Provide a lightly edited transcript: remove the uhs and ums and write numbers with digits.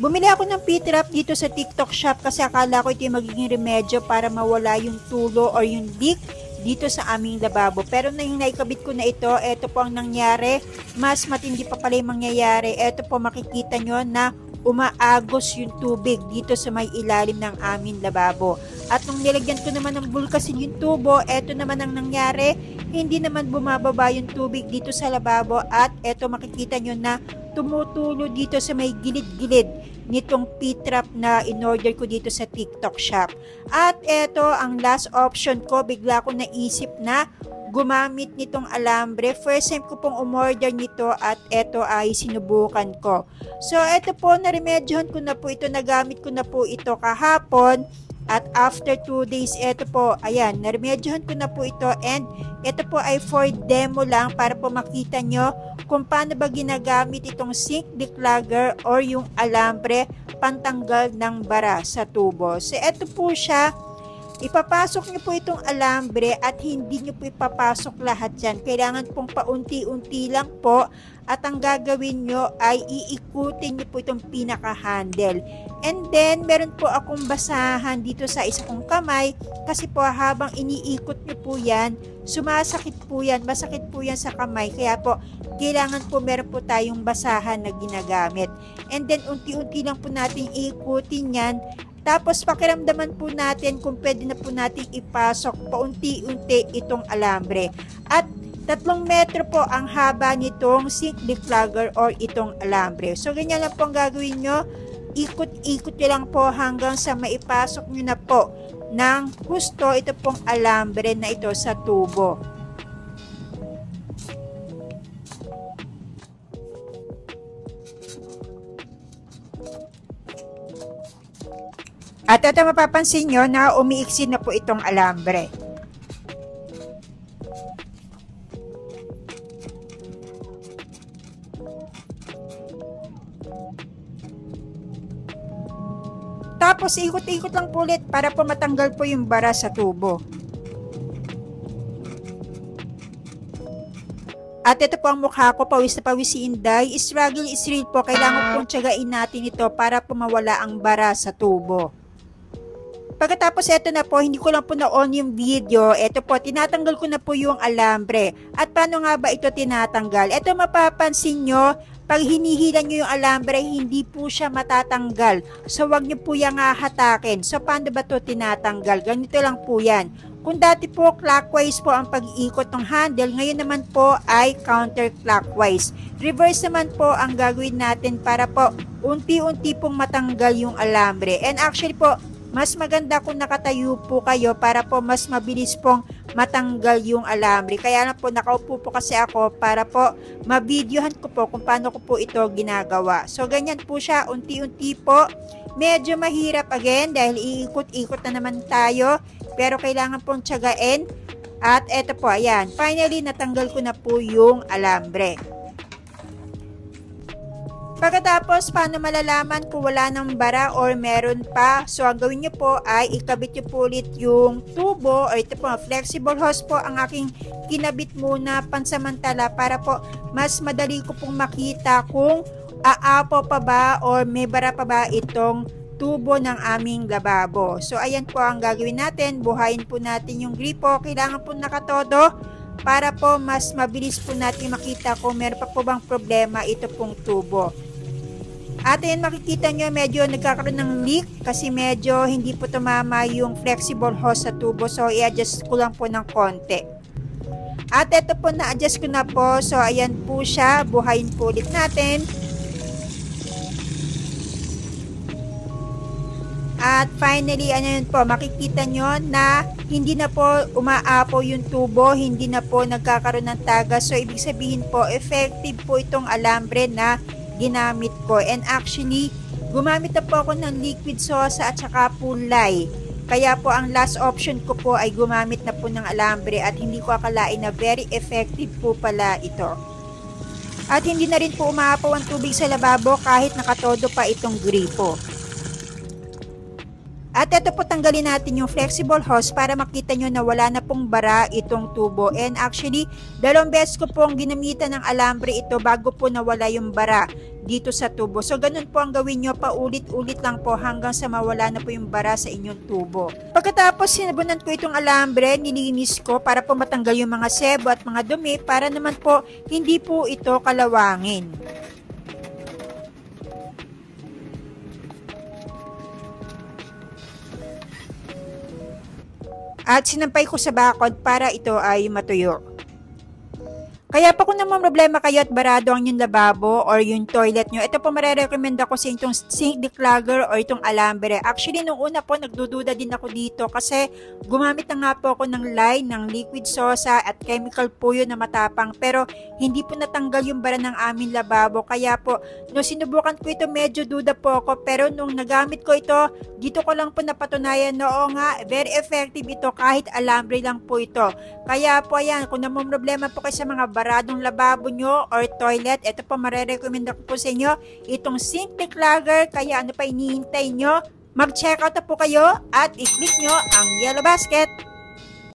Bumili ako ng P-trap dito sa TikTok shop kasi akala ko ito yung magiging remedyo para mawala yung tulo or yung leak dito sa aming lababo. Pero na yung naikabit ko na ito po ang nangyari. Mas matindi pa pala yung mangyayari. Ito po makikita nyo na umaagos yung tubig dito sa may ilalim ng aming lababo. At nung nilagyan ko naman ng bulkasin yung tubo, ito naman ang nangyari. Hindi naman bumababa yung tubig dito sa lababo at ito makikita nyo na tumutulo dito sa may gilid-gilid nitong P-trap na in-order ko dito sa TikTok shop. At ito ang last option ko, bigla ko naisip na gumamit nitong alambre. First time ko pong umorder nito at ito ay sinubukan ko. So ito po, naremedyohan ko na po ito, nagamit ko na po ito kahapon. At after 2 days, ito po, ayan, naremedyohan ko na po ito and ito po ay for demo lang para po makita nyo kung paano ba ginagamit itong sink declogger or yung alambre pantanggal ng bara sa tubo. So ito po siya, ipapasok nyo po itong alambre at hindi nyo po ipapasok lahat yan. Kailangan pong paunti-unti lang po at ang gagawin nyo ay iikutin nyo po itong pinaka-handle. And then, meron po akong basahan dito sa isa kong kamay kasi po habang iniikot nyo po yan, sumasakit po yan, masakit po yan sa kamay. Kaya po, kailangan po meron po tayong basahan na ginagamit. And then, unti-unti lang po natin iikutin yan. Tapos, pakiramdaman po natin kung pwede na po natin ipasok paunti-unti itong alambre. At 3 metro po ang haba nitong sink declogger or itong alambre. So, ganyan lang po ang gagawin nyo. Ikot-ikot nyo lang po hanggang sa maipasok nyo na po ng husto ito pong alambre na ito sa tubo. At ito mapapansin nyo na umiiksi na po itong alambre. Tapos ikot-ikot lang po ulit para po matanggal po yung bara sa tubo. At ito po ang mukha ko, pawis na pawis si Inday. Struggle is real po, kailangan pong tiyagain natin ito para po mawala ang bara sa tubo. Pagkatapos ito na po, hindi ko lang po na-on yung video. Ito po, tinatanggal ko na po yung alambre. At paano nga ba ito tinatanggal? Ito mapapansin nyo, pag hinihilan nyo yung alambre, hindi po siya matatanggal. So, wag nyo po yung hatakin. So, paano ba ito tinatanggal? Ganito lang po yan. Kung dati po clockwise po ang pag-iikot ng handle, ngayon naman po ay counterclockwise. Reverse naman po ang gagawin natin para po unti-unti pong matanggal yung alambre. And actually po, mas maganda kung nakatayo po kayo para po mas mabilis pong matanggal yung alambre. Kaya na po nakaupo po kasi ako para po mabidyohan ko po kung paano ko po ito ginagawa. So ganyan po siya, unti-unti po. Medyo mahirap again dahil iikot-ikot na naman tayo. Pero kailangan pong tiyagain. At eto po, ayan. Finally, natanggal ko na po yung alambre. Pagkatapos, paano malalaman kung wala ng bara or meron pa? So, ang gawin nyo po ay ikabit nyo po ulit yung tubo or ito po, flexible hose po ang aking kinabit muna pansamantala para po mas madali ko pong makita kung aapaw pa ba or may bara pa ba itong tubo ng aming lababo. So, ayan po ang gagawin natin. Buhayin po natin yung gripo. Kailangan po nakatodo para po mas mabilis po natin makita kung meron pa po bang problema ito pong tubo. At ayan, makikita nyo medyo nagkakaroon ng leak kasi medyo hindi po tumama yung flexible hose sa tubo. So, i-adjust ko lang po ng konti. At ito po, na-adjust ko na po. So, ayan po siya. Buhayin po ulit natin. At finally, ano yun po, makikita nyo na hindi na po umaapaw yung tubo, hindi na po nagkakaroon ng tagas. So, ibig sabihin po, effective po itong alambre na ginamit ko. And actually, gumamit na po ako ng liquid sosa at saka pulay. Kaya po, ang last option ko po ay gumamit na po ng alambre at hindi ko akalain na very effective po pala ito. At hindi na rin po umaapaw ang tubig sa lababo kahit nakatodo pa itong gripo. At ito po, tanggalin natin yung flexible hose para makita nyo na wala na pong bara itong tubo. And actually, 2 beses ko pong ginamitan ng alambre ito bago po nawala yung bara dito sa tubo. So ganun po ang gawin nyo, paulit-ulit lang po hanggang sa mawala na po yung bara sa inyong tubo. Pagkatapos sinabunan ko itong alambre, nilinis ko para po matanggal yung mga sebo at mga dumi para naman po hindi po ito kalawangin. At sinampay ko sa bakod para ito ay matuyo. Kaya pa kung naman problema kayo at barado ang yung lababo or yung toilet nyo, ito po marirecommend ako sa itong sink declogger or itong alambre. Actually, nung una po, nagdududa din ako dito kasi gumamit na nga po ako ng line, ng liquid sosa at chemical po yun na matapang. Pero hindi po natanggal yung bara ng aming lababo. Kaya po, nung sinubukan ko ito, medyo duda po ako. Pero nung nagamit ko ito, dito ko lang po napatunayan na oo nga, very effective ito kahit alambre lang po ito. Kaya po ayan, kung naman problema po kayo sa mga baradong lababo nyo or toilet, ito po marirecommend ko po sa inyo, itong sink declogger. Kaya ano pa hinihintay nyo? Mag-check out na po kayo at i-click nyo ang yellow basket.